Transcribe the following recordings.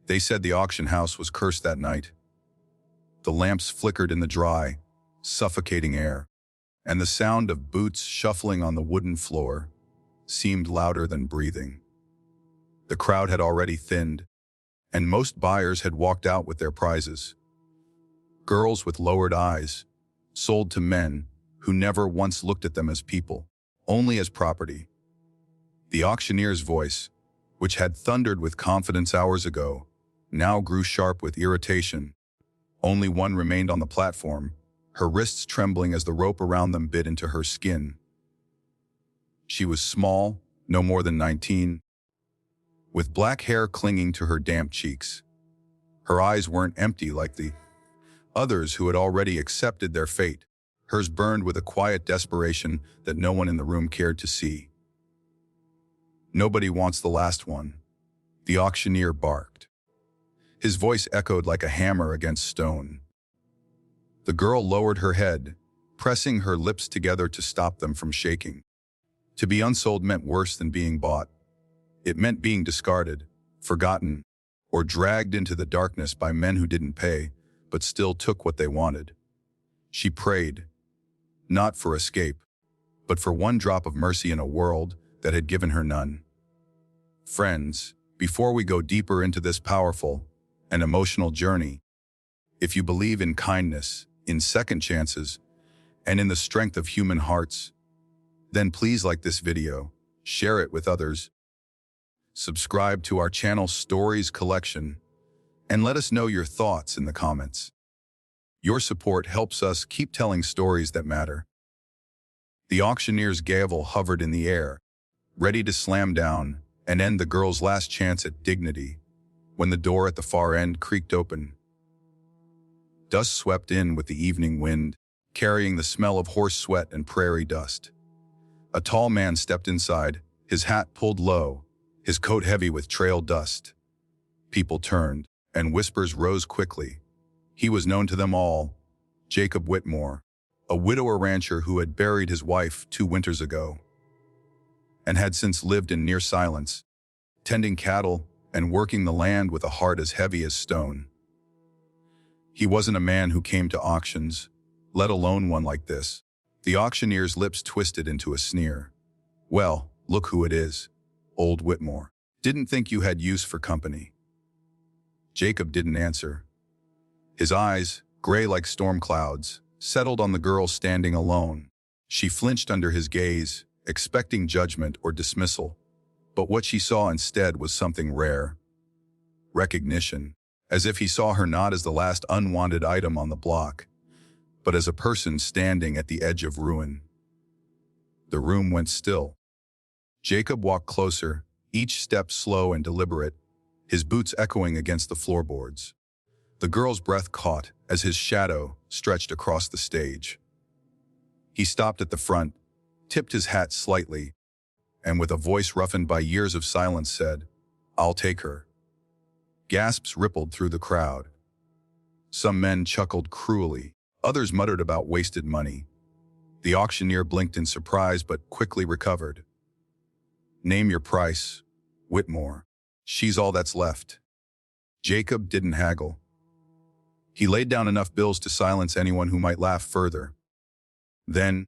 They said the auction house was cursed that night. The lamps flickered in the dry, suffocating air, and the sound of boots shuffling on the wooden floor seemed louder than breathing. The crowd had already thinned, and most buyers had walked out with their prizes. Girls with lowered eyes, sold to men who never once looked at them as people, only as property. The auctioneer's voice, which had thundered with confidence hours ago, now grew sharp with irritation. Only one remained on the platform, her wrists trembling as the rope around them bit into her skin. She was small, no more than 19, with black hair clinging to her damp cheeks. Her eyes weren't empty like the others who had already accepted their fate. Hers burned with a quiet desperation that no one in the room cared to see. "Nobody wants the last one," the auctioneer barked. His voice echoed like a hammer against stone. The girl lowered her head, pressing her lips together to stop them from shaking. To be unsold meant worse than being bought. It meant being discarded, forgotten, or dragged into the darkness by men who didn't pay, but still took what they wanted. She prayed, not for escape, but for one drop of mercy in a world that had given her none. Friends, before we go deeper into this powerful and emotional journey, if you believe in kindness, in second chances, and in the strength of human hearts, then please like this video, share it with others, subscribe to our channel Stories Collection, and let us know your thoughts in the comments. Your support helps us keep telling stories that matter. The auctioneer's gavel hovered in the air, ready to slam down and end the girl's last chance at dignity, when the door at the far end creaked open. Dust swept in with the evening wind, carrying the smell of horse sweat and prairie dust. A tall man stepped inside, his hat pulled low, his coat heavy with trail dust. People turned, and whispers rose quickly. He was known to them all, Jacob Whitmore, a widower rancher who had buried his wife 2 winters ago, and had since lived in near silence, tending cattle and working the land with a heart as heavy as stone. He wasn't a man who came to auctions, let alone one like this. The auctioneer's lips twisted into a sneer. "Well, look who it is, old Whitmore. Didn't think you had use for company." Jacob didn't answer. His eyes, gray like storm clouds, settled on the girl standing alone. She flinched under his gaze, expecting judgment or dismissal. But what she saw instead was something rare. Recognition, as if he saw her not as the last unwanted item on the block, but as a person standing at the edge of ruin. The room went still. Jacob walked closer, each step slow and deliberate, his boots echoing against the floorboards. The girl's breath caught as his shadow stretched across the stage. He stopped at the front, tipped his hat slightly, and with a voice roughened by years of silence said, "I'll take her." Gasps rippled through the crowd. Some men chuckled cruelly, others muttered about wasted money. The auctioneer blinked in surprise but quickly recovered. "Name your price, Whitmore. She's all that's left." Jacob didn't haggle. He laid down enough bills to silence anyone who might laugh further. Then,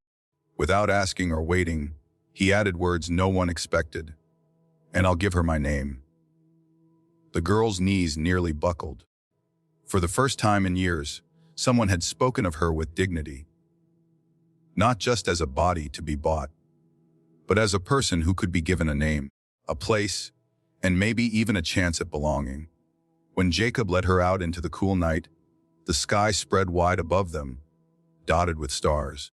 without asking or waiting, he added words no one expected. "And I'll give her my name." The girl's knees nearly buckled. For the first time in years, someone had spoken of her with dignity. Not just as a body to be bought, but as a person who could be given a name, a place, and maybe even a chance at belonging. When Jacob led her out into the cool night, the sky spread wide above them, dotted with stars.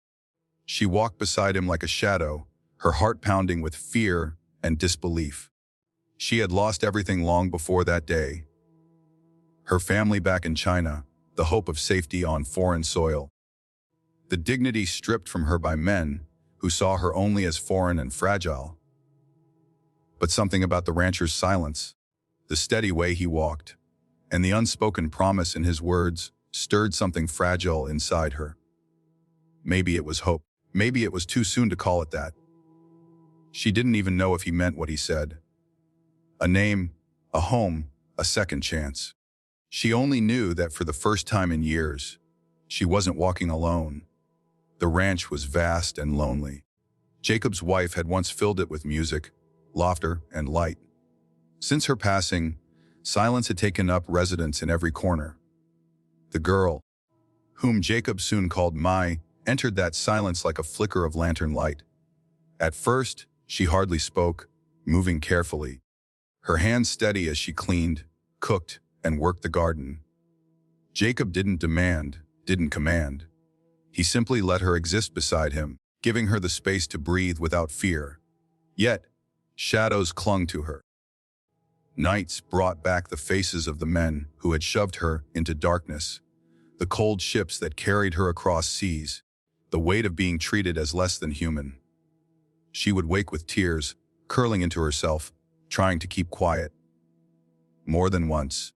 She walked beside him like a shadow, her heart pounding with fear and disbelief. She had lost everything long before that day. Her family back in China, the hope of safety on foreign soil. The dignity stripped from her by men who saw her only as foreign and fragile. But something about the rancher's silence, the steady way he walked, and the unspoken promise in his words stirred something fragile inside her. Maybe it was hope. Maybe it was too soon to call it that. She didn't even know if he meant what he said. A name, a home, a second chance. She only knew that for the first time in years, she wasn't walking alone. The ranch was vast and lonely. Jacob's wife had once filled it with music, laughter, and light. Since her passing, silence had taken up residence in every corner. The girl, whom Jacob soon called Mai, entered that silence like a flicker of lantern light. At first, she hardly spoke, moving carefully, her hands steady as she cleaned, cooked, and worked the garden. Jacob didn't demand, didn't command. He simply let her exist beside him, giving her the space to breathe without fear. Yet, shadows clung to her. Nights brought back the faces of the men who had shoved her into darkness, the cold ships that carried her across seas, the weight of being treated as less than human. She would wake with tears, curling into herself, trying to keep quiet. More than once,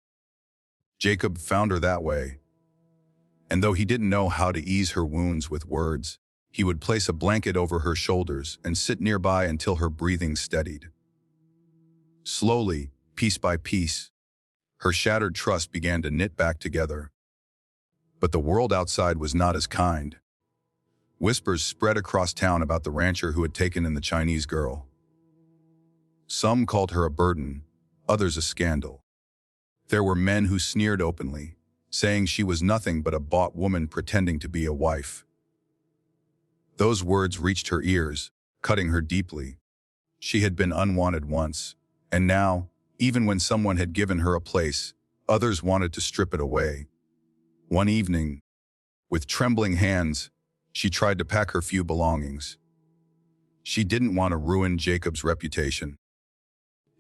Jacob found her that way. And though he didn't know how to ease her wounds with words, he would place a blanket over her shoulders and sit nearby until her breathing steadied. Slowly, piece by piece, her shattered trust began to knit back together. But the world outside was not as kind. Whispers spread across town about the rancher who had taken in the Chinese girl. Some called her a burden, others a scandal. There were men who sneered openly, saying she was nothing but a bought woman pretending to be a wife. Those words reached her ears, cutting her deeply. She had been unwanted once, and now, even when someone had given her a place, others wanted to strip it away. One evening, with trembling hands, she tried to pack her few belongings. She didn't want to ruin Jacob's reputation,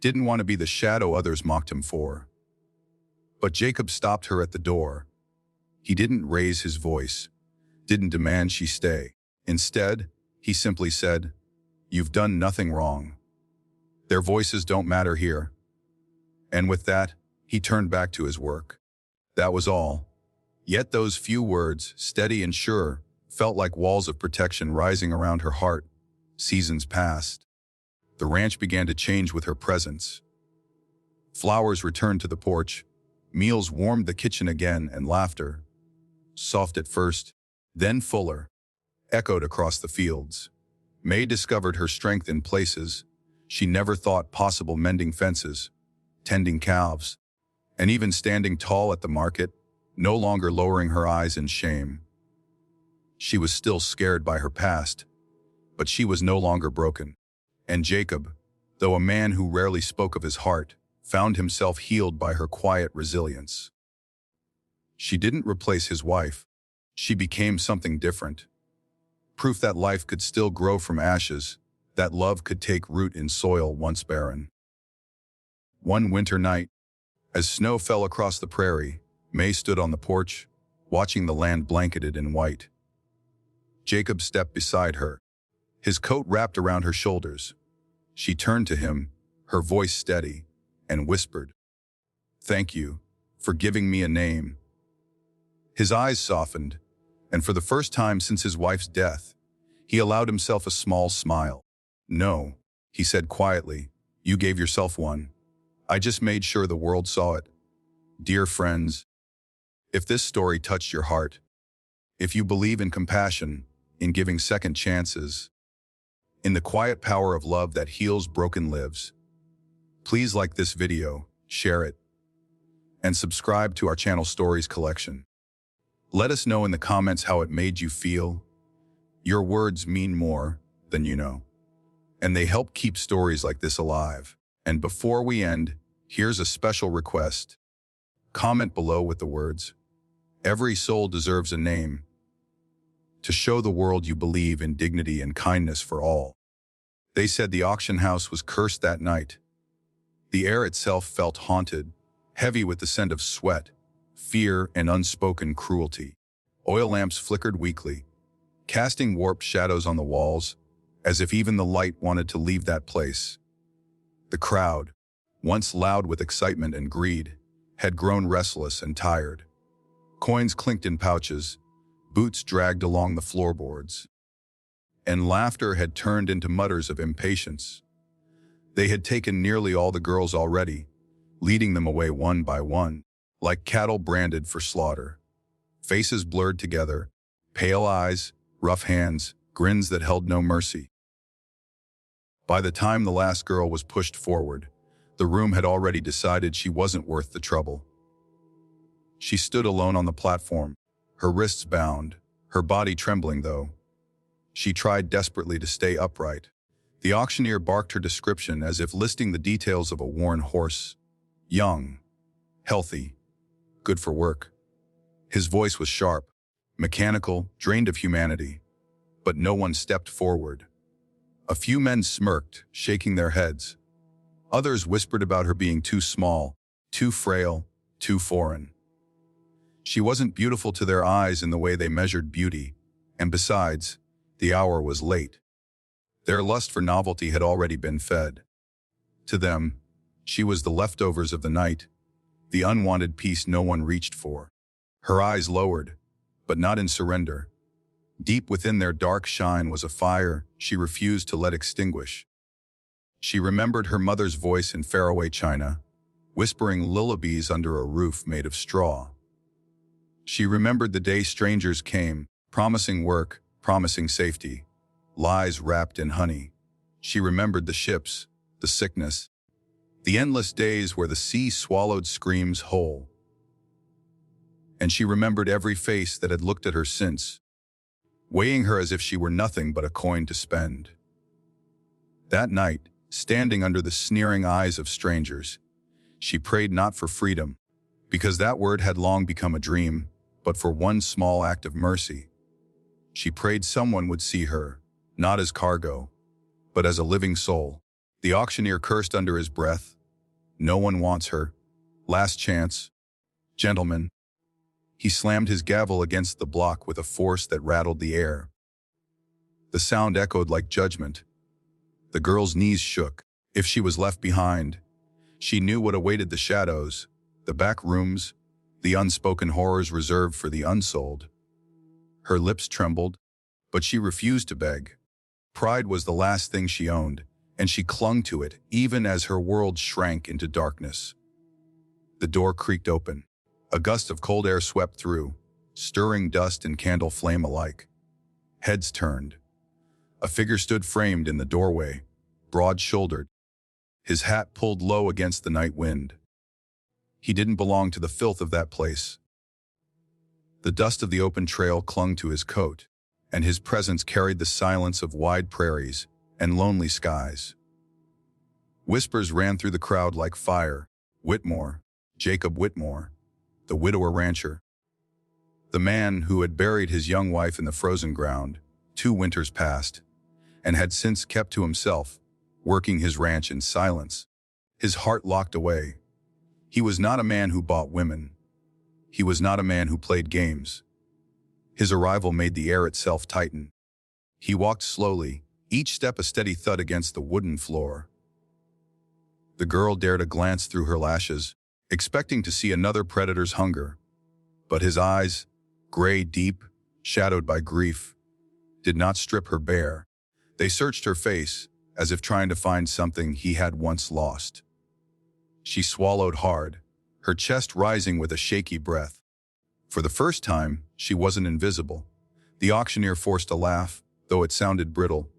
didn't want to be the shadow others mocked him for. But Jacob stopped her at the door. He didn't raise his voice, didn't demand she stay. Instead, he simply said, "You've done nothing wrong. Their voices don't matter here." And with that, he turned back to his work. That was all. Yet those few words, steady and sure, felt like walls of protection rising around her heart. Seasons passed. The ranch began to change with her presence. Flowers returned to the porch, meals warmed the kitchen again, and laughter, soft at first, then fuller, echoed across the fields. May discovered her strength in places she never thought possible, mending fences, tending calves, and even standing tall at the market, no longer lowering her eyes in shame. She was still scared by her past, but she was no longer broken. And Jacob, though a man who rarely spoke of his heart, found himself healed by her quiet resilience. She didn't replace his wife. She became something different. Proof that life could still grow from ashes, that love could take root in soil once barren. One winter night, as snow fell across the prairie, May stood on the porch, watching the land blanketed in white. Jacob stepped beside her, his coat wrapped around her shoulders. She turned to him, her voice steady, and whispered, "Thank you for giving me a name." His eyes softened, and for the first time since his wife's death, he allowed himself a small smile. "No," he said quietly, "you gave yourself one. I just made sure the world saw it." Dear friends, if this story touched your heart, if you believe in compassion, in giving second chances, in the quiet power of love that heals broken lives, please like this video, share it, and subscribe to our channel Stories Collection. Let us know in the comments how it made you feel. Your words mean more than you know, and they help keep stories like this alive. And before we end, here's a special request. Comment below with the words, "Every soul deserves a name," to show the world you believe in dignity and kindness for all. They said the auction house was cursed that night. The air itself felt haunted, heavy with the scent of sweat, fear, and unspoken cruelty. Oil lamps flickered weakly, casting warped shadows on the walls, as if even the light wanted to leave that place. The crowd, once loud with excitement and greed, had grown restless and tired. Coins clinked in pouches, boots dragged along the floorboards, and laughter had turned into mutters of impatience. They had taken nearly all the girls already, leading them away one by one, like cattle branded for slaughter. Faces blurred together, pale eyes, rough hands, grins that held no mercy. By the time the last girl was pushed forward, the room had already decided she wasn't worth the trouble. She stood alone on the platform, her wrists bound, her body trembling though. She tried desperately to stay upright. The auctioneer barked her description as if listing the details of a worn horse. Young, healthy, good for work. His voice was sharp, mechanical, drained of humanity. But no one stepped forward. A few men smirked, shaking their heads. Others whispered about her being too small, too frail, too foreign. She wasn't beautiful to their eyes in the way they measured beauty, and besides, the hour was late. Their lust for novelty had already been fed. To them, she was the leftovers of the night, the unwanted piece no one reached for. Her eyes lowered, but not in surrender. Deep within their dark shine was a fire she refused to let extinguish. She remembered her mother's voice in faraway China, whispering lullabies under a roof made of straw. She remembered the day strangers came, promising work, promising safety, lies wrapped in honey. She remembered the ships, the sickness, the endless days where the sea swallowed screams whole. And she remembered every face that had looked at her since, weighing her as if she were nothing but a coin to spend. That night, standing under the sneering eyes of strangers, she prayed not for freedom, because that word had long become a dream, but for one small act of mercy. She prayed someone would see her, not as cargo, but as a living soul. The auctioneer cursed under his breath. No one wants her. Last chance. Gentlemen. He slammed his gavel against the block with a force that rattled the air. The sound echoed like judgment. The girl's knees shook. If she was left behind, she knew what awaited the shadows, the back rooms, the unspoken horrors reserved for the unsold. Her lips trembled, but she refused to beg. Pride was the last thing she owned, and she clung to it even as her world shrank into darkness. The door creaked open. A gust of cold air swept through, stirring dust and candle flame alike. Heads turned. A figure stood framed in the doorway, broad-shouldered, his hat pulled low against the night wind. He didn't belong to the filth of that place. The dust of the open trail clung to his coat, and his presence carried the silence of wide prairies and lonely skies. Whispers ran through the crowd like fire. Whitmore, Jacob Whitmore, the widower rancher. The man who had buried his young wife in the frozen ground, 2 winters past, and had since kept to himself, working his ranch in silence, his heart locked away. He was not a man who bought women. He was not a man who played games. His arrival made the air itself tighten. He walked slowly, each step a steady thud against the wooden floor. The girl dared a glance through her lashes, expecting to see another predator's hunger. But his eyes, gray deep, shadowed by grief, did not strip her bare. They searched her face, as if trying to find something he had once lost. She swallowed hard, her chest rising with a shaky breath. For the first time, she wasn't invisible. The auctioneer forced a laugh, though it sounded brittle.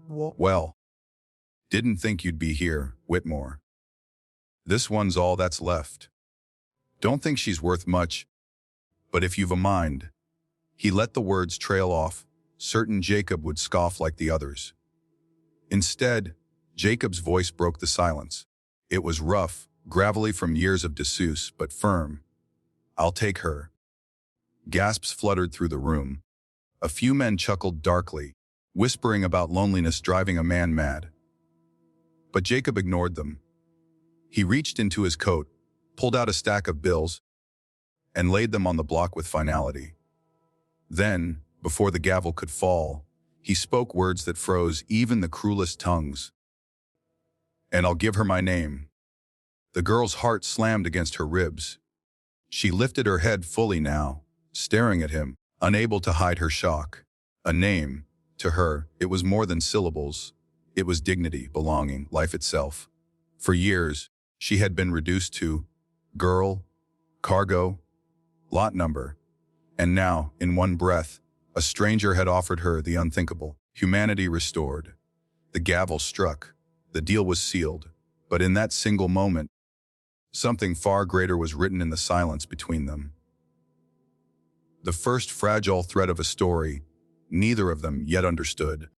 Well, didn't think you'd be here, Whitmore. This one's all that's left. Don't think she's worth much, but if you've a mind. He let the words trail off, certain Jacob would scoff like the others. Instead, Jacob's voice broke the silence. It was rough, gravelly from years of disuse, but firm. I'll take her. Gasps fluttered through the room. A few men chuckled darkly, whispering about loneliness driving a man mad. But Jacob ignored them. He reached into his coat, pulled out a stack of bills, and laid them on the block with finality. Then, before the gavel could fall, he spoke words that froze even the cruelest tongues. And I'll give her my name. The girl's heart slammed against her ribs. She lifted her head fully now, staring at him, unable to hide her shock. A name, to her, it was more than syllables. It was dignity, belonging, life itself. For years, She had been reduced to girl, cargo, lot number, and now, in one breath, a stranger had offered her the unthinkable. Humanity restored. The gavel struck. The deal was sealed. But in that single moment, something far greater was written in the silence between them. The first fragile thread of a story neither of them yet understood.